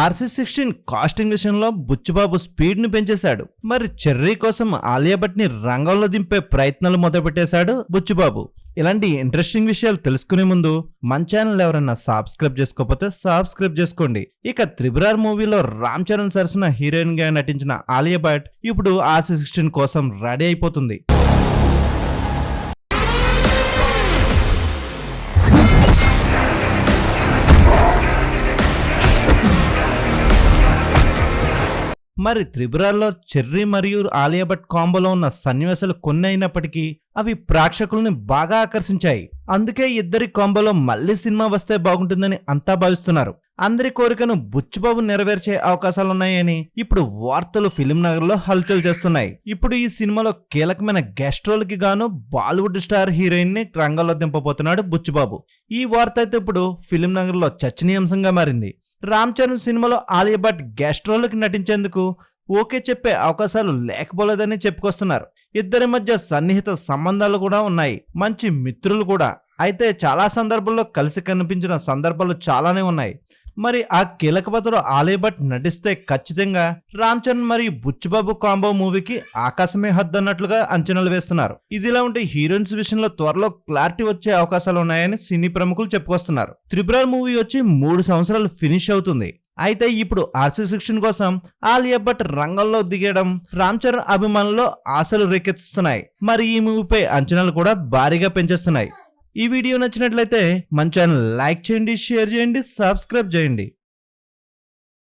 RC16 casting విషయంలో Buchibabu speed ని పెంచేశాడు. మరి చెర్రీ కోసం ఆలియా భట్ ని రంగంలో దింపే ప్రయత్నాలు మొదలుపెట్టేశాడు బుచ్చిబాబు. ఇలాంటి ఇంట్రెస్టింగ్ విషయాలు తెలుసుకునే ముందు మన ఛానల్ ఎవరైనా సబ్స్క్రైబ్ చేసుకోకపోతే సబ్స్క్రైబ్ చేసుకోండి. ఇక త్రిబుల్ మూవీలో రామ్ చరణ్ సరసన హీరోయిన్ గా నటించిన ఆలియా భట్ ఇప్పుడు RC16 కోసం రెడీ అయిపోతుంది. మరి త్రిబురాల్లో చెర్రీ మరియు ఆలియా భట్ కాంబోలో ఉన్న సన్నివేశాలు కొన్ని అయినప్పటికీ అవి ప్రేక్షకుల్ని బాగా ఆకర్షించాయి. అందుకే ఇద్దరి కాంబోలో మళ్లీ సినిమా వస్తే బాగుంటుందని అంతా భావిస్తున్నారు. అందరి కోరికను బుచ్చిబాబు నెరవేర్చే అవకాశాలున్నాయని ఇప్పుడు వార్తలు ఫిలిం నగర్ లో హల్చల్ చేస్తున్నాయి. ఇప్పుడు ఈ సినిమాలో కీలకమైన గెస్ట్ రోల్ కి గాను బాలీవుడ్ స్టార్ హీరోయిన్ ని రంగంలో దింపబోతున్నాడు బుచ్చిబాబు. ఈ వార్త అయితే ఇప్పుడు ఫిలిం నగర్ లో చర్చనీయాంశంగా మారింది. రామ్ చరణ్ సినిమాలో ఆలియా భట్ గెస్ట్ రోల్కి నటించేందుకు ఓకే చెప్పే అవకాశాలు లేకపోలేదని చెప్పుకొస్తున్నారు. ఇద్దరి మధ్య సన్నిహిత సంబంధాలు కూడా ఉన్నాయి, మంచి మిత్రులు కూడా. అయితే చాలా సందర్భాల్లో కలిసి కనిపించిన సందర్భాలు చాలానే ఉన్నాయి. మరి ఆ కీలక పాత్రలో ఆలియా భట్ నటిస్తే ఖచ్చితంగా రామ్ చరణ్ మరియు బుచ్చిబాబు కాంబో మూవీకి ఆకాశమే హద్దు అన్నట్లుగా అంచనాలు వేస్తున్నారు. ఇదిలా ఉంటే హీరోయిన్స్ విషయంలో త్వరలో క్లారిటీ వచ్చే అవకాశాలు ఉన్నాయని సినీ ప్రముఖులు చెప్పుకొస్తున్నారు. త్రిబుల్ మూవీ వచ్చి 3 సంవత్సరాలు ఫినిష్ అవుతుంది. అయితే ఇప్పుడు RC16 కోసం ఆలియా భట్ రంగంలో దిగడం రామ్ చరణ్ అభిమానుల్లో ఆశలు రేకెత్తిస్తున్నాయి. మరి ఈ మూవీపై అంచనాలు కూడా భారీగా పెంచేస్తున్నాయి. ఈ వీడియో నచ్చినట్లయితే మన ఛానల్ లైక్ చేయండి, షేర్ చేయండి, సబ్స్క్రైబ్ చేయండి.